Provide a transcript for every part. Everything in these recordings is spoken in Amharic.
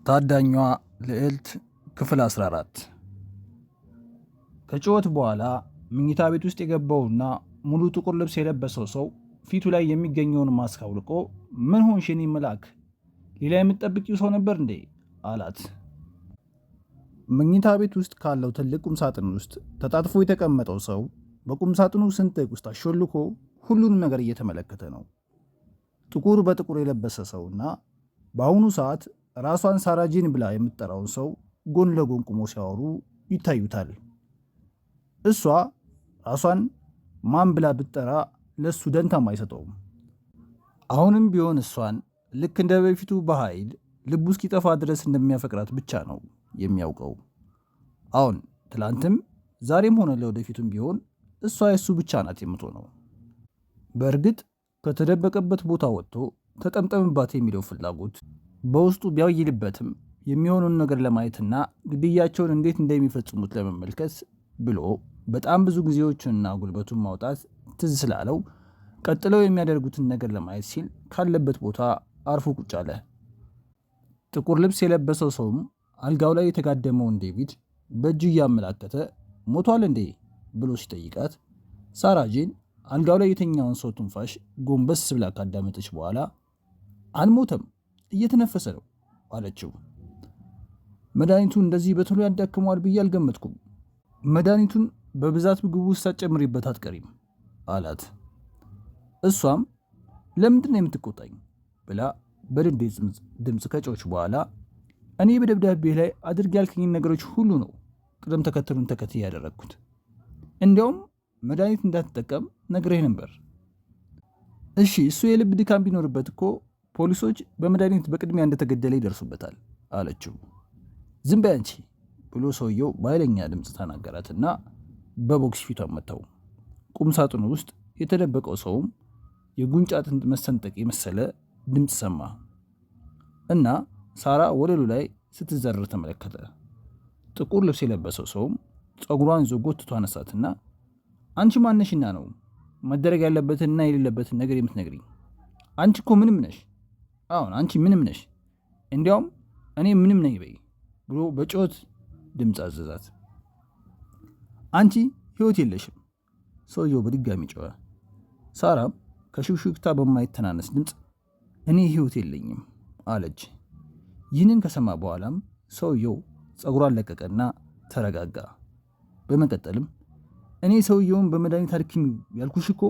ታዳኟ ልዕልት ክፍል 14። ከጩኸት በኋላ መኝታ ቤት ውስጥ የገባውና ሙሉ ጥቁር ልብስ የለበሰው ሰው ፊቱ ላይ የሚገኘውን ማስክ አውልቆ ምን ሆንሽ የኔ መልአክ፣ ሌላ የምትጠብቂው ሰው ነበር እንዴ አላት። መኝታ ቤት ውስጥ ካለው ትልቅ ቁምሳጥን ውስጥ ተጣጥፎ የተቀመጠው ሰው በቁምሳጥኑ ስንጥቅ ውስጥ አሾልኮ ሁሉንም ነገር እየተመለከተ ነው። ጥቁር በጥቁር የለበሰ ሰውና በአሁኑ ሰዓት ራሷን ሳራጂን ብላ የምትጠራውን ሰው ጎን ለጎን ቁሞ ሲያወሩ ይታዩታል። እሷ ራሷን ማን ብላ ብትጠራ ለሱ ደንታም አይሰጠውም። አሁንም ቢሆን እሷን ልክ እንደ በፊቱ በኃይል ልቡ እስኪጠፋ ድረስ እንደሚያፈቅራት ብቻ ነው የሚያውቀው። አሁን ትላንትም ዛሬም ሆነ ለወደፊቱም ቢሆን እሷ የሱ ብቻ ናት የምትሆነው። በእርግጥ ከተደበቀበት ቦታ ወጥቶ ተጠምጠምባት የሚለው ፍላጎት በውስጡ ቢያይልበትም የሚሆኑን ነገር ለማየትና ግድያቸውን እንዴት እንደሚፈጽሙት ለመመልከት ብሎ በጣም ብዙ ጊዜዎችንና ጉልበቱን ማውጣት ትዝ ስላለው ቀጥለው የሚያደርጉትን ነገር ለማየት ሲል ካለበት ቦታ አርፎ ቁጭ አለ። ጥቁር ልብስ የለበሰው ሰውም አልጋው ላይ የተጋደመውን ዴቪድ በእጁ እያመላከተ ሞቷል እንዴ ብሎ ሲጠይቃት ሳራጂን አልጋው ላይ የተኛውን ሰው ትንፋሽ ጎንበስ ብላ ካዳመጠች በኋላ አልሞተም፣ እየተነፈሰ ነው አለችው። መድኃኒቱ እንደዚህ በቶሎ ያዳክመዋል ብዬ አልገመትኩም። መድኃኒቱን በብዛት ምግቡ ውስጥ ሳትጨምሪበት አትቀሪም አላት። እሷም ለምንድን ነው የምትቆጣኝ ብላ በንዴት ድምፅ ከጮች በኋላ እኔ በደብዳቤ ላይ አድርግ ያልከኝን ነገሮች ሁሉ ነው ቅደም ተከተሉን ተከትዬ ያደረግኩት። እንዲያውም መድኃኒት እንዳትጠቀም ነግሬህ ነበር። እሺ እሱ የልብ ድካም ቢኖርበት እኮ ፖሊሶች በመድኃኒት በቅድሚያ እንደተገደለ ይደርሱበታል አለችው። ዝም በይ አንቺ ብሎ ሰውየው በኃይለኛ ድምፅ ተናገራትና በቦክስ ፊቷን መታው። ቁም ሳጥኑ ውስጥ የተደበቀው ሰውም የጉንጭ አጥንት መሰንጠቅ የመሰለ ድምፅ ሰማ እና ሳራ ወለሉ ላይ ስትዘረር ተመለከተ። ጥቁር ልብስ የለበሰው ሰውም ፀጉሯን ይዞ ጎትቶ አነሳትና አንቺ ማነሽና ነው መደረግ ያለበትንና የሌለበትን ነገር የምትነግሪኝ? አንቺ እኮ ምንም ነሽ። አሁን አንቺ ምንም ነሽ፣ እንዲያውም እኔ ምንም ነኝ በይ ብሎ በጮት ድምፅ አዘዛት። አንቺ ህይወት የለሽም። ሰውየው በድጋሚ ጮኸ። ሳራም ከሹክሹክታ በማይተናነስ ድምፅ እኔ ህይወት የለኝም አለች። ይህንን ከሰማ በኋላም ሰውየው ፀጉሯን ለቀቀና ተረጋጋ። በመቀጠልም እኔ ሰውየውን በመድኃኒት አድክሚ ያልኩሽ እኮ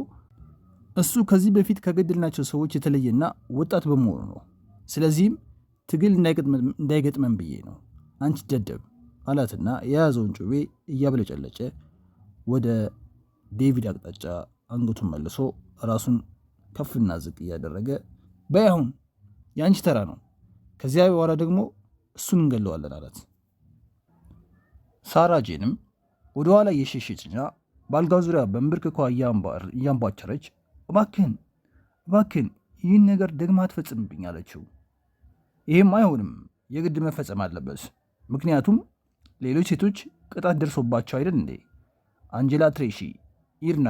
እሱ ከዚህ በፊት ከገደልናቸው ሰዎች የተለየና ወጣት በመሆኑ ነው። ስለዚህም ትግል እንዳይገጥመን ብዬ ነው። አንቺ ደደብ አላትና የያዘውን ጩቤ እያብለጨለጨ ወደ ዴቪድ አቅጣጫ አንገቱን መልሶ ራሱን ከፍና ዝቅ እያደረገ በይ አሁን የአንቺ ተራ ነው፣ ከዚያ በኋላ ደግሞ እሱን እንገለዋለን አላት። ሳራ ጄንም ወደኋላ እየሸሸችና በአልጋው ዙሪያ በንብርክኳ እያንቧቸረች እባክህን ይህን ነገር ደግማ አትፈጽምብኝ አለችው። ይህም አይሆንም፣ የግድ መፈጸም አለበት። ምክንያቱም ሌሎች ሴቶች ቅጣት ደርሶባቸው አይደል እንዴ? አንጀላ ትሬሺ፣ ኢርና፣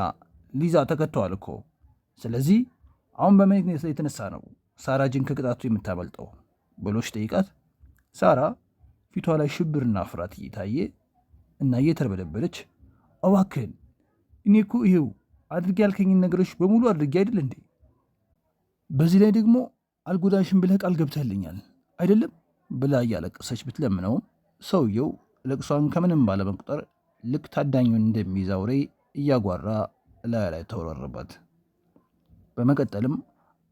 ሊዛ ተከተዋል እኮ። ስለዚህ አሁን በምን የተነሳ ነው ሳራጅን ከቅጣቱ የምታመልጠው ብሎች ጠይቃት። ሳራ ፊቷ ላይ ሽብርና ፍርሃት እየታየ እና እየተርበደበደች እባክህን እኔ እኮ ይሄው አድርጌ ያልከኝን ነገሮች በሙሉ አድርጌ አይደል እንዴ? በዚህ ላይ ደግሞ አልጎዳሽን ብለህ ቃል ገብተህልኛል አይደለም ብላ እያለቀሰች ብትለምነውም ሰውየው ለቅሷን ከምንም ባለመቁጠር ልክ ታዳኙን እንደሚይዝ አውሬ እያጓራ ላይ ላይ ተወረረባት። በመቀጠልም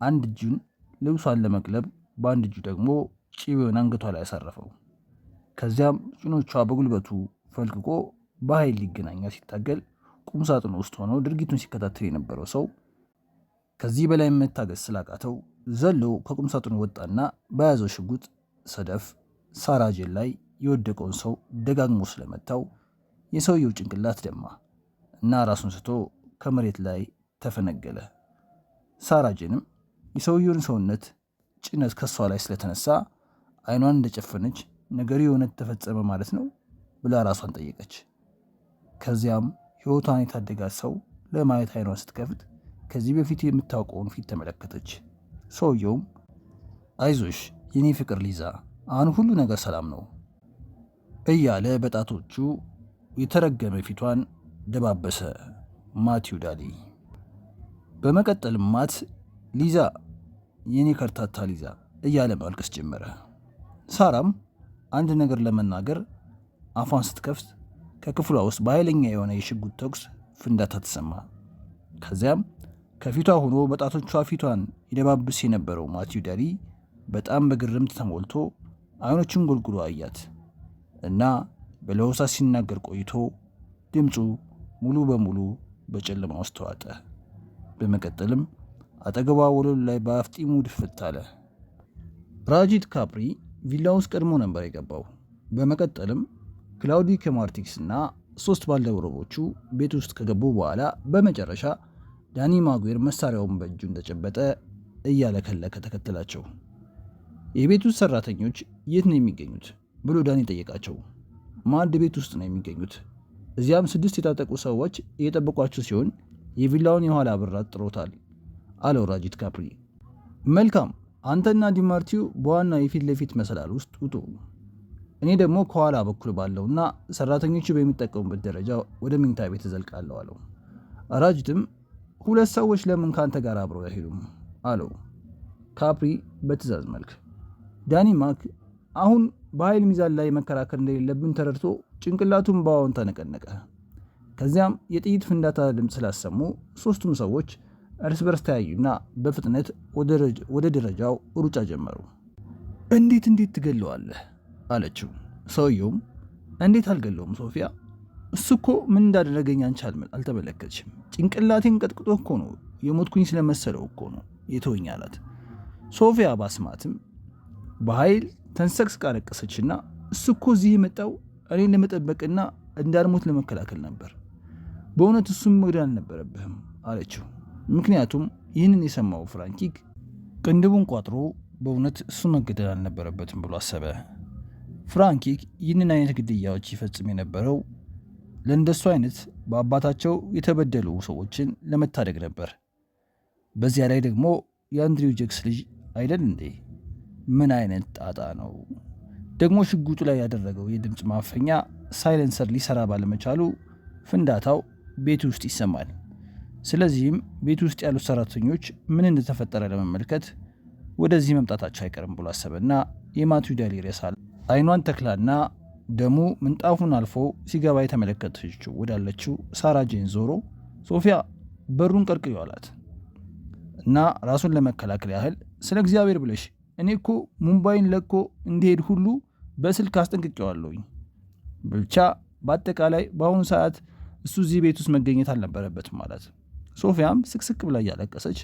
አንድ እጁን ልብሷን ለመቅለብ በአንድ እጁ ደግሞ ጭቤውን አንገቷ ላይ ያሳረፈው። ከዚያም ጭኖቿ በጉልበቱ ፈልቅቆ በኃይል ሊገናኛ ሲታገል ቁም ሳጥኑ ውስጥ ሆኖ ድርጊቱን ሲከታተል የነበረው ሰው ከዚህ በላይ መታገስ ስላቃተው ዘሎ ከቁም ሳጥኑ ወጣና በያዘው ሽጉጥ ሰደፍ ሳራጄን ላይ የወደቀውን ሰው ደጋግሞ ስለመታው የሰውየው ጭንቅላት ደማ እና ራሱን ስቶ ከመሬት ላይ ተፈነገለ። ሳራጄንም የሰውየውን ሰውነት ጭነት ከሷ ላይ ስለተነሳ አይኗን እንደጨፈነች ነገሩ የእውነት ተፈጸመ ማለት ነው ብላ ራሷን ጠየቀች። ከዚያም ሕይወቷን የታደጋት ሰው ለማየት አይኗን ስትከፍት ከዚህ በፊት የምታውቀውን ፊት ተመለከተች። ሰውየውም አይዞሽ የኔ ፍቅር ሊዛ አሁን ሁሉ ነገር ሰላም ነው እያለ በጣቶቹ የተረገመ ፊቷን ደባበሰ ማቲው ዳሊ። በመቀጠልም ማት ሊዛ፣ የኔ ከርታታ ሊዛ እያለ ማልቀስ ጀመረ። ሳራም አንድ ነገር ለመናገር አፏን ስትከፍት ከክፍሏ ውስጥ በኃይለኛ የሆነ የሽጉጥ ተኩስ ፍንዳታ ተሰማ። ከዚያም ከፊቷ ሆኖ በጣቶቿ ፊቷን ይደባብስ የነበረው ማቲው ዳሊ በጣም በግርምት ተሞልቶ አይኖቹን ጎልጉሎ አያት እና በለሆሳስ ሲናገር ቆይቶ ድምፁ ሙሉ በሙሉ በጨለማ ውስጥ ተዋጠ። በመቀጠልም አጠገቧ ወለሉ ላይ በአፍጢሙ ድፍት አለ። ራጂት ካፕሪ ቪላ ውስጥ ቀድሞ ነበር የገባው። በመቀጠልም ክላውዲ ከማርቲክስ እና 3 ባልደረቦቹ ቤት ውስጥ ከገቡ በኋላ በመጨረሻ ዳኒ ማጉዌር መሳሪያውን በእጁ እንደጨበጠ እያለከለከ ተከተላቸው። የቤት ውስጥ ሰራተኞች የት ነው የሚገኙት ብሎ ዳኒ ጠየቃቸው። ማዕድ ቤት ውስጥ ነው የሚገኙት። እዚያም 6 የታጠቁ ሰዎች እየጠበቋቸው ሲሆን የቪላውን የኋላ በር አጥሮታል አለው ራጂት ካፕሪ። መልካም፣ አንተና ዲማርቲው በዋና የፊት ለፊት መሰላል ውስጥ ውጡ፣ እኔ ደግሞ ከኋላ በኩል ባለውና ሰራተኞቹ በሚጠቀሙበት ደረጃ ወደ መኝታ ቤት እዘልቃለሁ አለው። ራጂትም 2 ሰዎች ለምን ካንተ ጋር አብረው አይሄዱም አለው ካፕሪ በትዕዛዝ መልክ። ዳኒ ማክ አሁን በኃይል ሚዛን ላይ መከራከር እንደሌለብን ተረድቶ ጭንቅላቱን በአዎንታ ነቀነቀ። ከዚያም የጥይት ፍንዳታ ድምፅ ስላሰሙ 3ቱም ሰዎች እርስ በርስ ተያዩና በፍጥነት ወደ ደረጃው ሩጫ ጀመሩ። እንዴት ትገለዋለህ አለችው። ሰውየውም እንዴት አልገለውም ሶፊያ፣ እሱ እኮ ምን እንዳደረገኝ አንቺ አልተመለከትሽም? ጭንቅላቴን ቀጥቅጦ እኮ ነው የሞትኩኝ ስለመሰለው እኮ ነው የተወኝ አላት። ሶፊያ ባስማትም በኃይል ተንሰቅስቃ አለቀሰችና እሱ እኮ እዚህ የመጣው እኔን ለመጠበቅና እንዳልሞት ለመከላከል ነበር። በእውነት እሱም መግደል አልነበረብህም አለችው። ምክንያቱም ይህንን የሰማው ፍራንኪክ ቅንድቡን ቋጥሮ በእውነት እሱ መገደል አልነበረበትም ብሎ አሰበ። ፍራንኪክ ይህንን አይነት ግድያዎች ይፈጽም የነበረው ለእንደሱ አይነት በአባታቸው የተበደሉ ሰዎችን ለመታደግ ነበር። በዚያ ላይ ደግሞ የአንድሪው ጀክስ ልጅ አይደል እንዴ? ምን አይነት ጣጣ ነው ደግሞ! ሽጉጡ ላይ ያደረገው የድምፅ ማፈኛ ሳይለንሰር ሊሰራ ባለመቻሉ ፍንዳታው ቤት ውስጥ ይሰማል። ስለዚህም ቤት ውስጥ ያሉት ሰራተኞች ምን እንደተፈጠረ ለመመልከት ወደዚህ መምጣታቸው አይቀርም ብሎ አሰበና የማቲው ዳሊ ሬሳ አይኗን ተክላና ደሙ ምንጣፉን አልፎ ሲገባ የተመለከተችው ወዳለችው ሳራ ጄን ዞሮ ሶፊያ በሩን ቀርቅዩ አላት እና ራሱን ለመከላከል ያህል ስለ እግዚአብሔር ብለሽ እኔ እኮ ሙምባይን ለቆ እንዲሄድ ሁሉ በስልክ አስጠንቅቄዋለሁኝ። ብቻ በአጠቃላይ በአሁኑ ሰዓት እሱ እዚህ ቤት ውስጥ መገኘት አልነበረበትም ማለት። ሶፊያም ስቅስቅ ብላ እያለቀሰች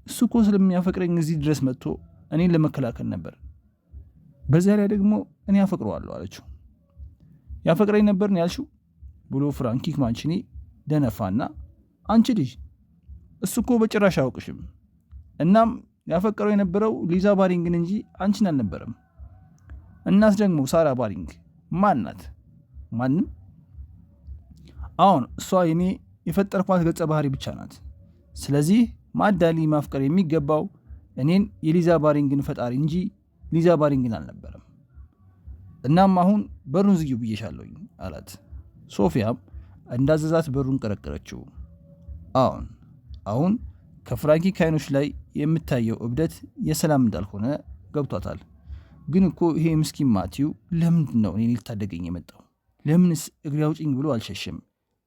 እሱ እኮ ስለሚያፈቅረኝ እዚህ ድረስ መጥቶ እኔን ለመከላከል ነበር፣ በዚያ ላይ ደግሞ እኔ ያፈቅረዋለሁ አለችው። ያፈቅረኝ ነበር ነው ያልሽው ብሎ ፍራንኪክ ማንቺኒ ደነፋና አንቺ ልጅ እሱ እኮ በጭራሽ አያውቅሽም። እናም ያፈቀረው የነበረው ሊዛ ባሪንግን እንጂ አንቺን አልነበረም። እናስ ደግሞ ሳራ ባሪንግ ማን ናት? ማንም። አሁን እሷ የኔ የፈጠርኳት ገጸ ባህሪ ብቻ ናት። ስለዚህ ማዳሊ ማፍቀር የሚገባው እኔን የሊዛ ባሪንግን ፈጣሪ እንጂ ሊዛ ባሪንግን አልነበረም። እናም አሁን በሩን ዝጊው ብዬሻለሁኝ አላት። ሶፊያም እንዳዘዛት በሩን ቀረቀረችው። አሁን ከፍራንኪክ አይኖች ላይ የምታየው እብደት የሰላም እንዳልሆነ ገብቷታል። ግን እኮ ይሄ ምስኪን ማቲው ለምንድን ነው እኔን ልታደገኝ የመጣው? ለምንስ እግሬ አውጭኝ ብሎ አልሸሸም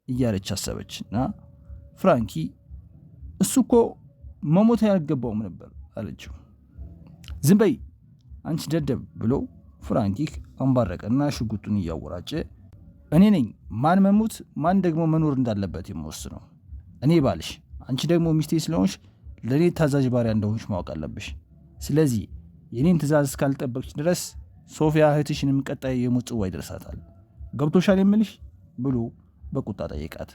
እያለች አሰበች እና ፍራንኪ እሱ እኮ መሞት ያልገባውም ነበር አለችው። ዝም በይ አንቺ ደደብ ብሎ ፍራንኪክ አንባረቀና ሽጉጡን እያወራጨ እኔ ነኝ ማን መሞት ማን ደግሞ መኖር እንዳለበት የምወስነው፣ እኔ ባልሽ፣ አንቺ ደግሞ ሚስቴ ስለሆንሽ ለእኔ ታዛዥ ባሪያ እንደሆንሽ ማወቅ አለብሽ። ስለዚህ የኔን ትእዛዝ እስካልጠበቅሽ ድረስ ሶፊያ እህትሽንም ቀጣይ የሞት ጽዋ ይደርሳታል። ገብቶሻል የምልሽ ብሎ በቁጣ ጠየቃት።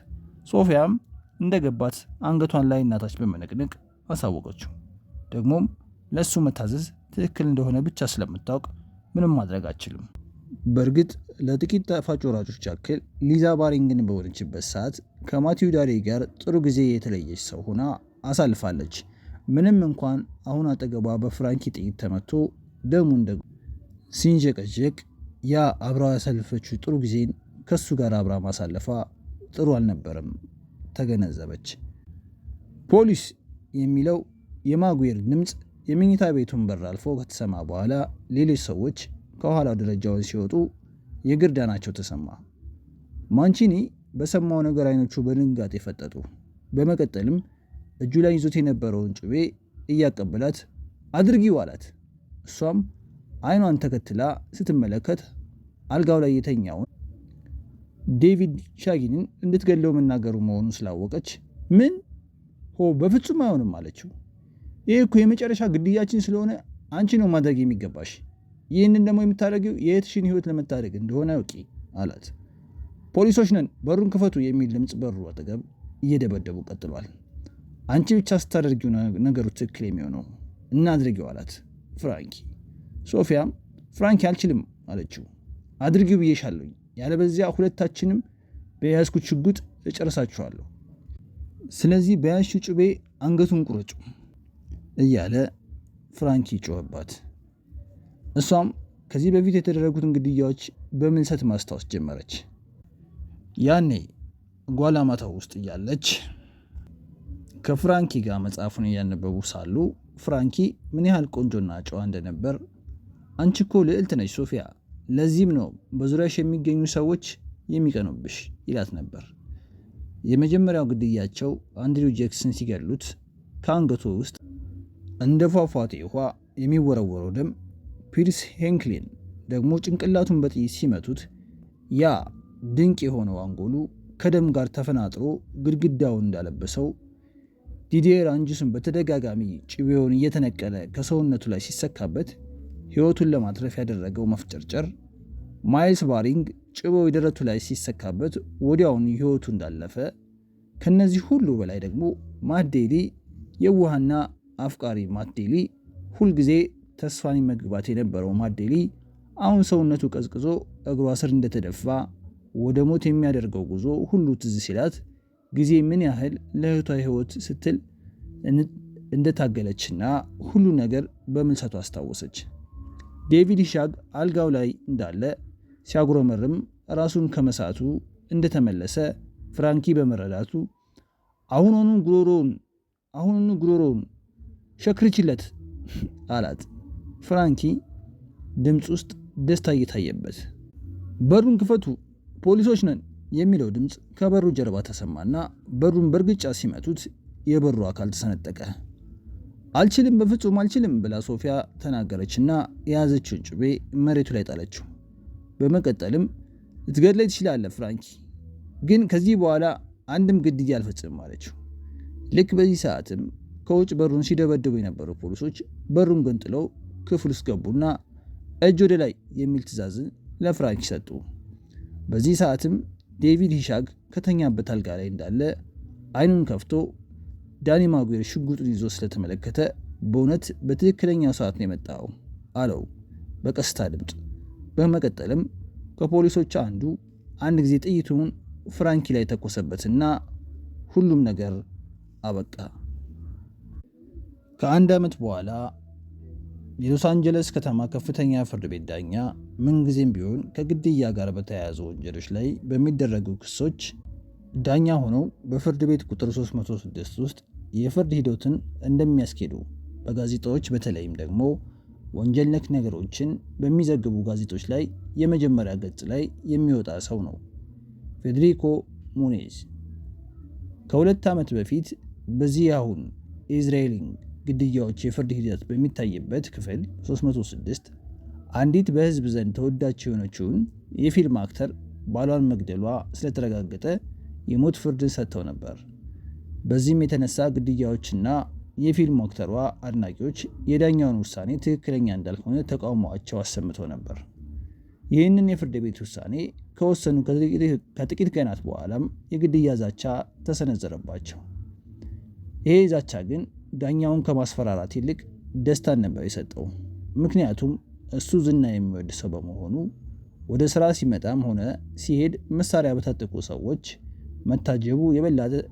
ሶፊያም እንደገባት አንገቷን ላይ እናታች በመነቅነቅ አሳወቀችው። ደግሞም ለእሱ መታዘዝ ትክክል እንደሆነ ብቻ ስለምታውቅ ምንም ማድረግ አችልም። በእርግጥ ለጥቂት ጣፋጭ ወራጮች ያክል ሊዛ ባሪንግን በሆነችበት ሰዓት ከማቲው ዳሊ ጋር ጥሩ ጊዜ የተለየች ሰው ሆና አሳልፋለች። ምንም እንኳን አሁን አጠገቧ በፍራንኪ ጥይት ተመቶ ደሙን ደግሞ ሲንጀቀጀቅ ያ አብራው ያሳለፈችው ጥሩ ጊዜን ከሱ ጋር አብራ ማሳለፏ ጥሩ አልነበረም ተገነዘበች። ፖሊስ የሚለው የማጉዌር ድምፅ የመኝታ ቤቱን በር አልፎ ከተሰማ በኋላ ሌሎች ሰዎች ከኋላው ደረጃውን ሲወጡ የግርዳናቸው ተሰማ። ማንቺኒ በሰማው ነገር አይኖቹ በድንጋጤ ፈጠጡ። በመቀጠልም እጁ ላይ ይዞት የነበረውን ጩቤ እያቀበላት አድርጊው አላት። እሷም አይኗን ተከትላ ስትመለከት አልጋው ላይ የተኛውን ዴቪድ ሻጊንን እንድትገለው መናገሩ መሆኑን ስላወቀች ምን በፍጹም አይሆንም አለችው። ይህ እኮ የመጨረሻ ግድያችን ስለሆነ አንቺ ነው ማድረግ የሚገባሽ። ይህንን ደግሞ የምታደርጊው የእህትሽን ሕይወት ለመታደግ እንደሆነ አውቂ አላት። ፖሊሶች ነን፣ በሩን ክፈቱ የሚል ድምፅ በሩ አጠገብ እየደበደቡ ቀጥሏል። አንቺ ብቻ ስታደርጊው ነገሩ ትክክል የሚሆነው እናድርጊው አላት ፍራንኪ። ሶፊያም ፍራንኪ አልችልም አለችው። አድርጊው ብዬሻለሁኝ፣ ያለበዚያ ሁለታችንም በያዝኩት ሽጉጥ እጨርሳችኋለሁ። ስለዚህ በያዝሽው ጩቤ አንገቱን ቁረጩ እያለ ፍራንኪ ጮኸባት። እሷም ከዚህ በፊት የተደረጉትን ግድያዎች በምልሰት ማስታወስ ጀመረች። ያኔ ጓላማታው ውስጥ እያለች ከፍራንኪ ጋር መጽሐፉን እያነበቡ ሳሉ ፍራንኪ ምን ያህል ቆንጆና ጨዋ እንደነበር አንቺ እኮ ልዕልት ነች ሶፊያ፣ ለዚህም ነው በዙሪያሽ የሚገኙ ሰዎች የሚቀኑብሽ ይላት ነበር። የመጀመሪያው ግድያቸው አንድሪው ጄክስን ሲገሉት ከአንገቱ ውስጥ እንደ ፏፏቴ ውሃ የሚወረወረው ደም፣ ፒርስ ሄንክሊን ደግሞ ጭንቅላቱን በጥይት ሲመቱት ያ ድንቅ የሆነው አንጎሉ ከደም ጋር ተፈናጥሮ ግድግዳውን እንዳለበሰው፣ ዲዲየር አንጁስን በተደጋጋሚ ጭቤውን እየተነቀለ ከሰውነቱ ላይ ሲሰካበት ሕይወቱን ለማትረፍ ያደረገው መፍጨርጨር፣ ማይልስ ባሪንግ ጭቤው የደረቱ ላይ ሲሰካበት ወዲያውን ሕይወቱ እንዳለፈ፣ ከነዚህ ሁሉ በላይ ደግሞ ማዴሊ የዋህና አፍቃሪ ማዴሊ፣ ሁልጊዜ ተስፋን መግባት የነበረው ማዴሊ አሁን ሰውነቱ ቀዝቅዞ እግሯ ስር እንደተደፋ ወደ ሞት የሚያደርገው ጉዞ ሁሉ ትዝ ሲላት ጊዜ ምን ያህል ለእህቷ ሕይወት ስትል እንደታገለችና ሁሉ ነገር በምልሰቱ አስታወሰች። ዴቪድ ሻግ አልጋው ላይ እንዳለ ሲያጉረመርም ራሱን ከመሳቱ እንደተመለሰ ፍራንኪ በመረዳቱ አሁኑኑ ጉሮሮውን ሸክርችለት አላት። ፍራንኪ ድምፅ ውስጥ ደስታ እየታየበት በሩን ክፈቱ፣ ፖሊሶች ነን የሚለው ድምፅ ከበሩ ጀርባ ተሰማና በሩን በእርግጫ ሲመቱት የበሩ አካል ተሰነጠቀ። አልችልም፣ በፍጹም አልችልም ብላ ሶፊያ ተናገረችና የያዘችውን ጩቤ መሬቱ ላይ ጣለችው። በመቀጠልም ልትገድለኝ ትችላለህ ፍራንኪ፣ ግን ከዚህ በኋላ አንድም ግድያ አልፈጽምም አለችው። ልክ በዚህ ሰዓትም ከውጭ በሩን ሲደበድቡ የነበሩ ፖሊሶች በሩን ገንጥለው ክፍል ውስጥ ገቡና እጅ ወደ ላይ የሚል ትዕዛዝን ለፍራንኪ ሰጡ። በዚህ ሰዓትም ዴቪድ ሂሻግ ከተኛበት አልጋ ላይ እንዳለ አይኑን ከፍቶ ዳኒ ማጉዌር ሽጉጡን ይዞ ስለተመለከተ በእውነት በትክክለኛው ሰዓት ነው የመጣው አለው በቀስታ ድምፅ። በመቀጠልም ከፖሊሶች አንድ ጊዜ ጥይቱን ፍራንኪ ላይ ተኮሰበትና ሁሉም ነገር አበቃ። ከአንድ ዓመት በኋላ የሎስ አንጀለስ ከተማ ከፍተኛ ፍርድ ቤት ዳኛ ምንጊዜም ቢሆን ከግድያ ጋር በተያያዙ ወንጀሎች ላይ በሚደረጉ ክሶች ዳኛ ሆነው በፍርድ ቤት ቁጥር 306 ውስጥ የፍርድ ሂደትን እንደሚያስኬዱ በጋዜጣዎች በተለይም ደግሞ ወንጀል ነክ ነገሮችን በሚዘግቡ ጋዜጦች ላይ የመጀመሪያ ገጽ ላይ የሚወጣ ሰው ነው። ፌዴሪኮ ሙኔዝ ከ2 ዓመት በፊት በዚህ አሁን የእስራኤልን ግድያዎች የፍርድ ሂደት በሚታይበት ክፍል 306 አንዲት በህዝብ ዘንድ ተወዳጅ የሆነችውን የፊልም አክተር ባሏን መግደሏ ስለተረጋገጠ የሞት ፍርድን ሰጥተው ነበር። በዚህም የተነሳ ግድያዎችና የፊልም አክተሯ አድናቂዎች የዳኛውን ውሳኔ ትክክለኛ እንዳልሆነ ተቃውሟቸው አሰምተው ነበር። ይህንን የፍርድ ቤት ውሳኔ ከወሰኑ ከጥቂት ቀናት በኋላም የግድያ ዛቻ ተሰነዘረባቸው። ይሄ ዛቻ ግን ዳኛውን ከማስፈራራት ይልቅ ደስታን ነበር የሰጠው። ምክንያቱም እሱ ዝና የሚወድ ሰው በመሆኑ ወደ ስራ ሲመጣም ሆነ ሲሄድ መሳሪያ በታጠቁ ሰዎች መታጀቡ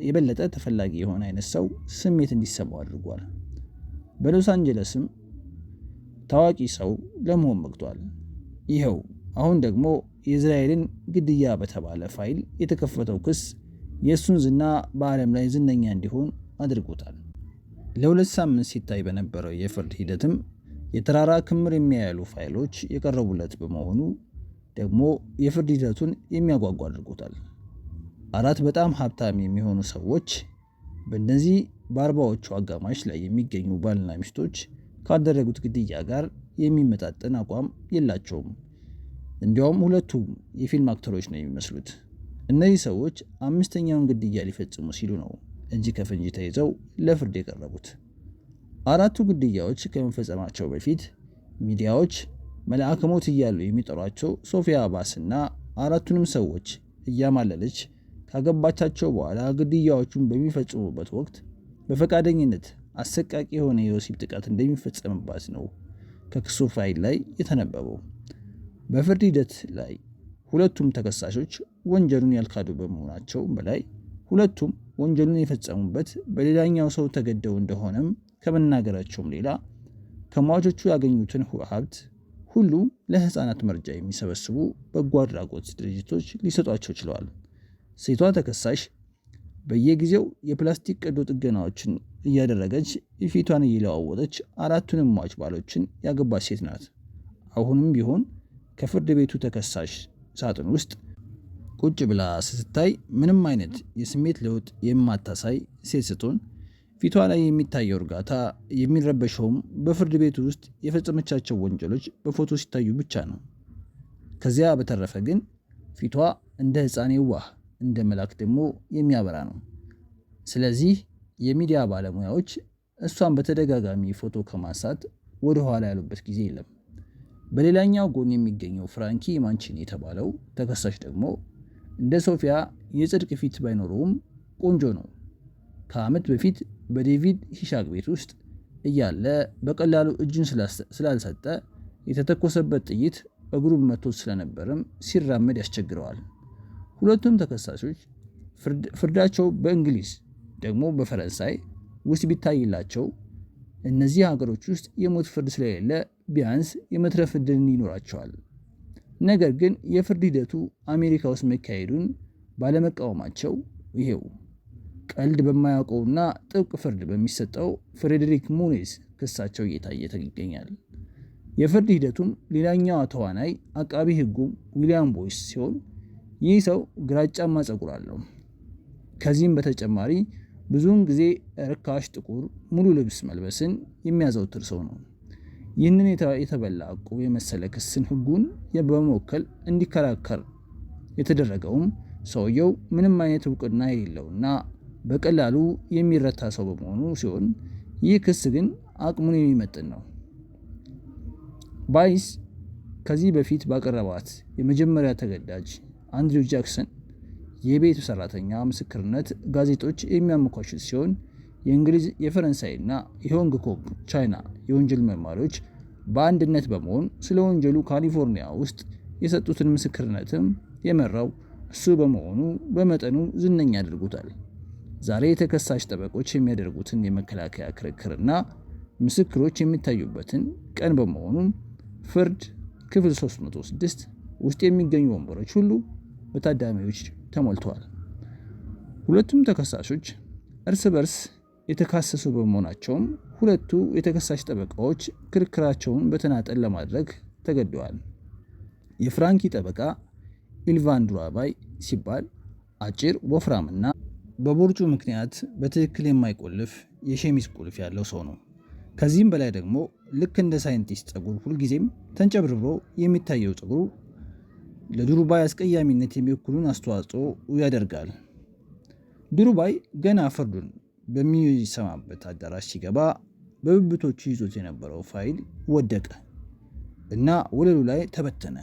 የበለጠ ተፈላጊ የሆነ አይነት ሰው ስሜት እንዲሰማው አድርጓል። በሎስ አንጀለስም ታዋቂ ሰው ለመሆን በቅቷል። ይኸው አሁን ደግሞ የእስራኤልን ግድያ በተባለ ፋይል የተከፈተው ክስ የእሱን ዝና በዓለም ላይ ዝነኛ እንዲሆን አድርጎታል። ለ2 ሳምንት ሲታይ በነበረው የፍርድ ሂደትም የተራራ ክምር የሚያያሉ ፋይሎች የቀረቡለት በመሆኑ ደግሞ የፍርድ ሂደቱን የሚያጓጓ አድርጎታል። 4 በጣም ሀብታም የሚሆኑ ሰዎች በእነዚህ በ40ዎቹ አጋማሽ ላይ የሚገኙ ባልና ሚስቶች ካደረጉት ግድያ ጋር የሚመጣጠን አቋም የላቸውም። እንዲያውም ሁለቱም የፊልም አክተሮች ነው የሚመስሉት። እነዚህ ሰዎች 5ኛውን ግድያ ሊፈጽሙ ሲሉ ነው እጅ ከፍንጅ ተይዘው ለፍርድ የቀረቡት። 4ቱ ግድያዎች ከመፈጸማቸው በፊት ሚዲያዎች መልአከ ሞት እያሉ የሚጠሯቸው ሶፊያ አባስና 4ቱንም ሰዎች እያማለለች ካገባቻቸው በኋላ ግድያዎቹን በሚፈጽሙበት ወቅት በፈቃደኝነት አሰቃቂ የሆነ የወሲብ ጥቃት እንደሚፈጸምባት ነው ከክሱ ፋይል ላይ የተነበበው። በፍርድ ሂደት ላይ ሁለቱም ተከሳሾች ወንጀሉን ያልካዱ በመሆናቸው በላይ ሁለቱም ወንጀሉን የፈጸሙበት በሌላኛው ሰው ተገደው እንደሆነም ከመናገራቸውም ሌላ ከሟቾቹ ያገኙትን ሀብት ሁሉ ለህፃናት መርጃ የሚሰበስቡ በጎ አድራጎት ድርጅቶች ሊሰጧቸው ችለዋል። ሴቷ ተከሳሽ በየጊዜው የፕላስቲክ ቀዶ ጥገናዎችን እያደረገች ፊቷን እየለዋወጠች 4ቱንም ሟች ባሎችን ያገባች ሴት ናት። አሁንም ቢሆን ከፍርድ ቤቱ ተከሳሽ ሳጥን ውስጥ ቁጭ ብላ ስትታይ ምንም አይነት የስሜት ለውጥ የማታሳይ ሴት ስትሆን ፊቷ ላይ የሚታየው እርጋታ የሚረበሸውም በፍርድ ቤቱ ውስጥ የፈጸመቻቸው ወንጀሎች በፎቶ ሲታዩ ብቻ ነው። ከዚያ በተረፈ ግን ፊቷ እንደ ሕፃን የዋህ እንደ መልአክ ደግሞ የሚያበራ ነው። ስለዚህ የሚዲያ ባለሙያዎች እሷን በተደጋጋሚ ፎቶ ከማንሳት ወደ ኋላ ያሉበት ጊዜ የለም። በሌላኛው ጎን የሚገኘው ፍራንኪ ማንቺኒ የተባለው ተከሳሽ ደግሞ እንደ ሶፊያ የጽድቅ ፊት ባይኖረውም ቆንጆ ነው። ከዓመት በፊት በዴቪድ ሂሻግ ቤት ውስጥ እያለ በቀላሉ እጁን ስላልሰጠ የተተኮሰበት ጥይት እግሩን መቶት ስለነበረም ሲራመድ ያስቸግረዋል። ሁለቱም ተከሳሾች ፍርዳቸው በእንግሊዝ ደግሞ በፈረንሳይ ውስጥ ቢታይላቸው እነዚህ ሀገሮች ውስጥ የሞት ፍርድ ስለሌለ ቢያንስ የመትረፍ ዕድል ይኖራቸዋል። ነገር ግን የፍርድ ሂደቱ አሜሪካ ውስጥ መካሄዱን ባለመቃወማቸው ይሄው ቀልድ በማያውቀውና ጥብቅ ፍርድ በሚሰጠው ፍሬድሪክ ሙኒዝ ክሳቸው እየታየ ይገኛል። የፍርድ ሂደቱም ሌላኛዋ ተዋናይ አቃቢ ሕጉ ዊሊያም ቦይስ ሲሆን ይህ ሰው ግራጫማ ፀጉር አለው። ከዚህም በተጨማሪ ብዙውን ጊዜ ርካሽ ጥቁር ሙሉ ልብስ መልበስን የሚያዘወትር ሰው ነው። ይህንን የተበላ ዕቁብ የመሰለ ክስን ሕጉን በመወከል እንዲከራከር የተደረገውም ሰውየው ምንም አይነት እውቅና የሌለውና በቀላሉ የሚረታ ሰው በመሆኑ ሲሆን ይህ ክስ ግን አቅሙን የሚመጥን ነው። ባይስ ከዚህ በፊት ባቀረባት የመጀመሪያ ተገዳጅ አንድሪው ጃክሰን የቤቱ ሰራተኛ ምስክርነት ጋዜጦች የሚያመኳሹት ሲሆን የእንግሊዝ የፈረንሳይና የሆንግ ኮንግ ቻይና የወንጀል መርማሪዎች በአንድነት በመሆን ስለ ወንጀሉ ካሊፎርኒያ ውስጥ የሰጡትን ምስክርነትም የመራው እሱ በመሆኑ በመጠኑ ዝነኛ አድርጎታል። ዛሬ የተከሳሽ ጠበቆች የሚያደርጉትን የመከላከያ ክርክርና ምስክሮች የሚታዩበትን ቀን በመሆኑ ፍርድ ክፍል 306 ውስጥ የሚገኙ ወንበሮች ሁሉ በታዳሚዎች ተሞልተዋል። ሁለቱም ተከሳሾች እርስ በርስ የተካሰሱ በመሆናቸውም ሁለቱ የተከሳሽ ጠበቃዎች ክርክራቸውን በተናጠል ለማድረግ ተገደዋል። የፍራንኪ ጠበቃ ኢልቫን ዱራባይ ሲባል አጭር፣ ወፍራምና በቦርጩ ምክንያት በትክክል የማይቆልፍ የሸሚዝ ቁልፍ ያለው ሰው ነው። ከዚህም በላይ ደግሞ ልክ እንደ ሳይንቲስት ፀጉር ሁልጊዜም ተንጨብርብሮ የሚታየው ፀጉሩ ለዱሩባይ አስቀያሚነት የሚወክሉን አስተዋጽኦ ያደርጋል። ዱሩባይ ገና ፍርዱን በሚሰማበት አዳራሽ ሲገባ በብብቶቹ ይዞት የነበረው ፋይል ወደቀ እና ወለሉ ላይ ተበተነ።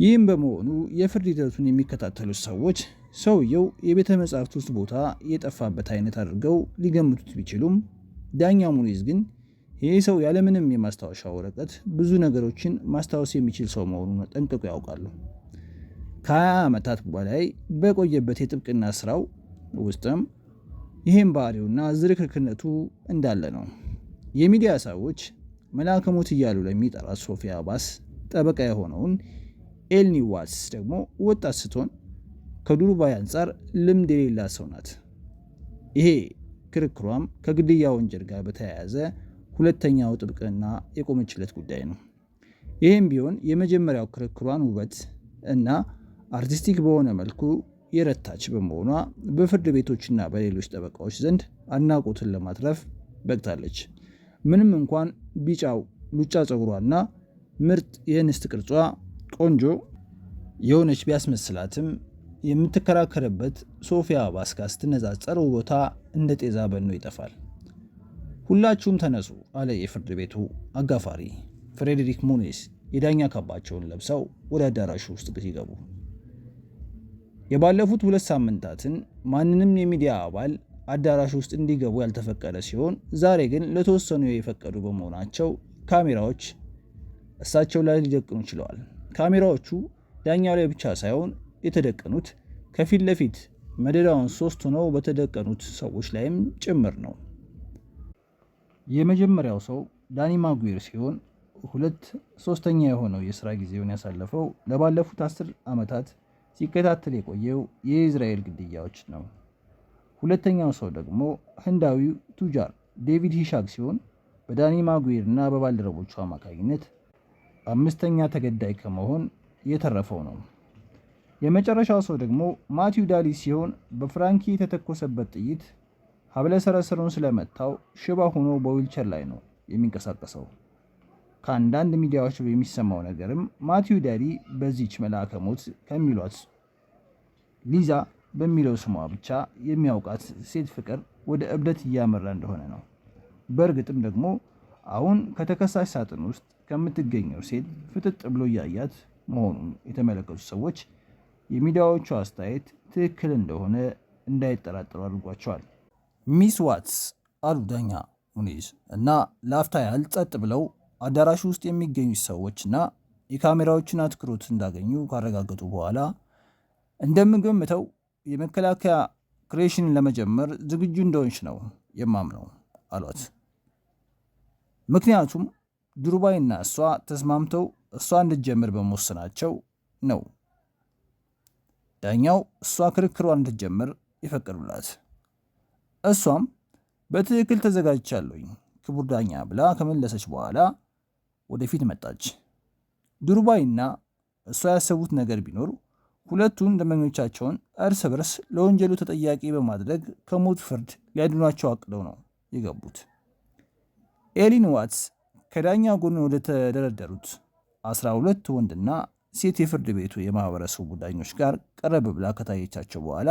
ይህም በመሆኑ የፍርድ ሂደቱን የሚከታተሉት ሰዎች ሰውየው የቤተ መጻሕፍት ውስጥ ቦታ የጠፋበት አይነት አድርገው ሊገምቱት ቢችሉም ዳኛ ሙኒዝ ግን ይህ ሰው ያለምንም የማስታወሻ ወረቀት ብዙ ነገሮችን ማስታወስ የሚችል ሰው መሆኑን ጠንቅቀው ያውቃሉ። ከ20 ዓመታት በላይ በቆየበት የጥብቅና ስራው ውስጥም ይህም ባህሪውና ዝርክርክነቱ እንዳለ ነው። የሚዲያ ሰዎች መልአከ ሞት እያሉ ለሚጠራት ሶፊያ አባስ ጠበቃ የሆነውን ኤልኒ ዋትስ ደግሞ ወጣት ስትሆን ከዱርባይ አንጻር ልምድ የሌላት ሰው ናት። ይሄ ክርክሯም ከግድያ ወንጀል ጋር በተያያዘ ሁለተኛው ጥብቅና የቆመችለት ጉዳይ ነው። ይህም ቢሆን የመጀመሪያው ክርክሯን ውበት እና አርቲስቲክ በሆነ መልኩ የረታች በመሆኗ በፍርድ ቤቶችና በሌሎች ጠበቃዎች ዘንድ አድናቆትን ለማትረፍ በቅታለች። ምንም እንኳን ቢጫው ሉጫ ፀጉሯና ምርጥ የእንስት ቅርጿ ቆንጆ የሆነች ቢያስመስላትም የምትከራከርበት ሶፊያ ባስካ ስትነጻጸር ውበቷ እንደ ጤዛ በኖ ይጠፋል። ሁላችሁም ተነሱ አለ የፍርድ ቤቱ አጋፋሪ ፍሬድሪክ ሙኒስ የዳኛ ካባቸውን ለብሰው ወደ አዳራሹ ውስጥ ሲገቡ። የባለፉት 2 ሳምንታትን ማንንም የሚዲያ አባል አዳራሽ ውስጥ እንዲገቡ ያልተፈቀደ ሲሆን ዛሬ ግን ለተወሰኑ የፈቀዱ በመሆናቸው ካሜራዎች እሳቸው ላይ ሊደቅኑ ችለዋል። ካሜራዎቹ ዳኛው ላይ ብቻ ሳይሆን የተደቀኑት ከፊት ለፊት መደዳውን 3 ሆነው በተደቀኑት ሰዎች ላይም ጭምር ነው። የመጀመሪያው ሰው ዳኒ ማጉዌር ሲሆን 2/3 የሆነው የሥራ ጊዜውን ያሳለፈው ለባለፉት 10 ዓመታት ሲከታተል የቆየው የእስራኤል ግድያዎች ነው። ሁለተኛው ሰው ደግሞ ህንዳዊው ቱጃር ዴቪድ ሂሻክ ሲሆን በዳኒ ማጉዌር እና በባልደረቦቹ አማካኝነት 5ኛ ተገዳይ ከመሆን የተረፈው ነው። የመጨረሻው ሰው ደግሞ ማቲው ዳሊ ሲሆን በፍራንኪ የተተኮሰበት ጥይት ሀብለ ሰረሰሩን ስለመታው ሽባ ሆኖ በዊልቸር ላይ ነው የሚንቀሳቀሰው። ከአንዳንድ ሚዲያዎች የሚሰማው ነገርም ማቲው ዳሊ በዚች መልአከ ሞት ከሚሏት ሊዛ በሚለው ስሟ ብቻ የሚያውቃት ሴት ፍቅር ወደ እብደት እያመራ እንደሆነ ነው። በእርግጥም ደግሞ አሁን ከተከሳሽ ሳጥን ውስጥ ከምትገኘው ሴት ፍጥጥ ብሎ እያያት መሆኑን የተመለከቱ ሰዎች የሚዲያዎቹ አስተያየት ትክክል እንደሆነ እንዳይጠራጠሩ አድርጓቸዋል። ሚስ ዋትስ አሉ ዳኛ ሙኒዝ እና ለአፍታ ያህል ጸጥ ብለው አዳራሹ ውስጥ የሚገኙ ሰዎችና የካሜራዎችን አትኩሮት እንዳገኙ ካረጋገጡ በኋላ እንደምገምተው የመከላከያ ክሬሽንን ለመጀመር ዝግጁ እንደሆንሽ ነው የማምነው አሏት። ምክንያቱም ዱርባይና እሷ ተስማምተው እሷ እንድትጀምር በመወሰናቸው ነው። ዳኛው እሷ ክርክሯን እንድትጀምር ይፈቅዱላት። እሷም በትክክል ተዘጋጅቻለሁኝ ክቡር ዳኛ ብላ ከመለሰች በኋላ ወደፊት መጣች። ዱርባይና እሷ ያሰቡት ነገር ቢኖር ሁለቱን ደንበኞቻቸውን እርስ በርስ ለወንጀሉ ተጠያቂ በማድረግ ከሞት ፍርድ ሊያድኗቸው አቅደው ነው የገቡት። ኤሊን ዋትስ ከዳኛ ጎን ወደ ተደረደሩት 12 ወንድና ሴት የፍርድ ቤቱ የማህበረሰቡ ዳኞች ጋር ቀረብ ብላ ከታየቻቸው በኋላ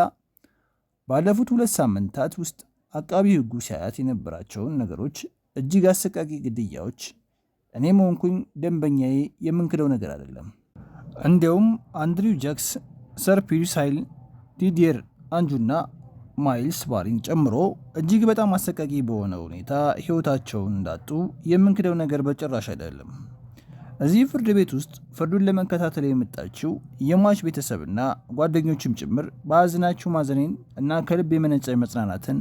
ባለፉት 2 ሳምንታት ውስጥ አቃቢ ሕጉ ሲያያት የነበራቸውን ነገሮች፣ እጅግ አሰቃቂ ግድያዎች እኔም ሆንኩኝ ደንበኛዬ የምንክደው ነገር አይደለም። እንዲያውም አንድሪው ጃክስ፣ ሰር ፒርስ ሃይል፣ ዲዲየር አንጁና ማይልስ ባሪን ጨምሮ እጅግ በጣም አሰቃቂ በሆነ ሁኔታ ሕይወታቸውን እንዳጡ የምንክደው ነገር በጭራሽ አይደለም። እዚህ ፍርድ ቤት ውስጥ ፍርዱን ለመከታተል የመጣችው የሟች ቤተሰብና ጓደኞችም ጭምር በሐዘናችሁ ማዘኔን እና ከልብ የመነጨ መጽናናትን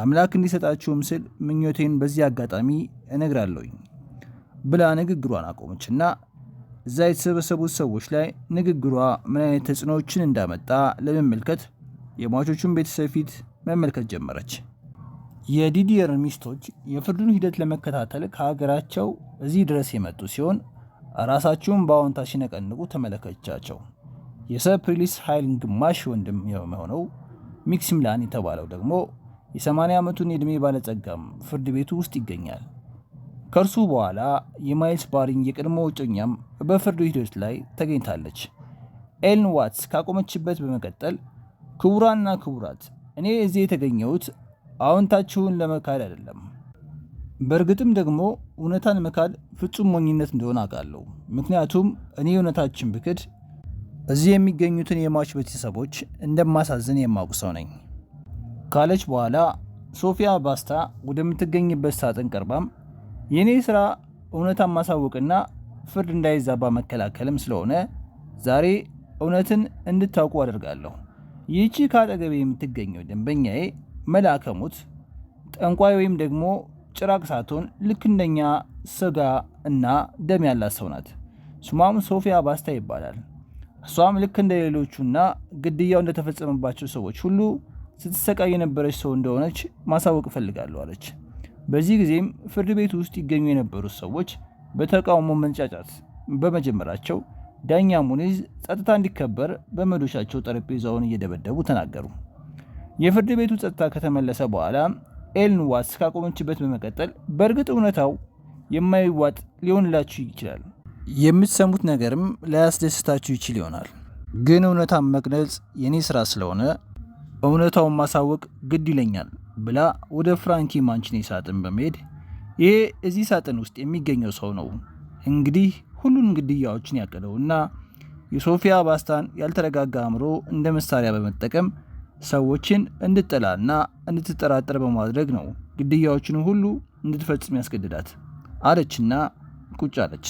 አምላክ እንዲሰጣችሁም ስል ምኞቴን በዚህ አጋጣሚ እነግራለሁኝ ብላ ንግግሯን አቆመችና እዛ የተሰበሰቡት ሰዎች ላይ ንግግሯ ምን አይነት ተጽዕኖዎችን እንዳመጣ ለመመልከት የሟቾቹን ቤተሰብ ፊት መመልከት ጀመረች። የዲዲየር ሚስቶች የፍርዱን ሂደት ለመከታተል ከሀገራቸው እዚህ ድረስ የመጡ ሲሆን ራሳቸውን በአዎንታ ሲነቀንቁ ተመለከቻቸው። የሰር ፒርስ ሃይልን ግማሽ ወንድም የሆነው ሚክሲምላን የተባለው ደግሞ የ80 ዓመቱን የዕድሜ ባለጸጋም ፍርድ ቤቱ ውስጥ ይገኛል። ከእርሱ በኋላ የማይልስ ባሪን የቀድሞ እጮኛም በፍርዱ ሂደት ላይ ተገኝታለች። ኤልን ዋትስ ካቆመችበት በመቀጠል ክቡራንና ክቡራት፣ እኔ እዚህ የተገኘሁት አዎንታችሁን ለመካድ አይደለም። በእርግጥም ደግሞ እውነታን መካድ ፍጹም ሞኝነት እንደሆነ አውቃለሁ። ምክንያቱም እኔ እውነታችን ብክድ እዚህ የሚገኙትን የሟች ቤተሰቦች እንደማሳዝን የማውቅ ሰው ነኝ ካለች በኋላ ሶፊያ ባስታ ወደምትገኝበት ሳጥን ቀርባም የኔ ስራ እውነታን ማሳወቅና ፍርድ እንዳይዛባ መከላከልም ስለሆነ ዛሬ እውነትን እንድታውቁ አደርጋለሁ። ይህቺ ከአጠገቤ የምትገኘው ደንበኛዬ መልአከ ሞት ጠንቋይ ወይም ደግሞ ጭራቅ ሳትሆን ልክ እንደኛ ስጋ እና ደም ያላት ሰው ናት። ስሟም ሶፊያ ባስታ ይባላል። እሷም ልክ እንደ ሌሎቹና ግድያው እንደተፈጸመባቸው ሰዎች ሁሉ ስትሰቃይ የነበረች ሰው እንደሆነች ማሳወቅ እፈልጋለሁ አለች። በዚህ ጊዜም ፍርድ ቤት ውስጥ ይገኙ የነበሩት ሰዎች በተቃውሞ መንጫጫት በመጀመራቸው ዳኛ ሙኒዝ ጸጥታ እንዲከበር በመዶሻቸው ጠረጴዛውን እየደበደቡ ተናገሩ። የፍርድ ቤቱ ጸጥታ ከተመለሰ በኋላ ኤልን ዋትስ ካቆመችበት በመቀጠል በእርግጥ እውነታው የማይዋጥ ሊሆንላችሁ ይችላል፣ የምትሰሙት ነገርም ላያስደስታችሁ ይችል ይሆናል፣ ግን እውነታን መግለጽ የኔ ስራ ስለሆነ እውነታውን ማሳወቅ ግድ ይለኛል ብላ ወደ ፍራንኪ ማንቺኒ ሳጥን በመሄድ ይሄ እዚህ ሳጥን ውስጥ የሚገኘው ሰው ነው እንግዲህ ሁሉንም ግድያዎችን ያቀደውና የሶፊያ ባስታን ያልተረጋጋ አእምሮ እንደ መሳሪያ በመጠቀም ሰዎችን እንድትጠላና እንድትጠራጠር በማድረግ ነው ግድያዎችን ሁሉ እንድትፈጽም ያስገድዳት አለችና ቁጭ አለች።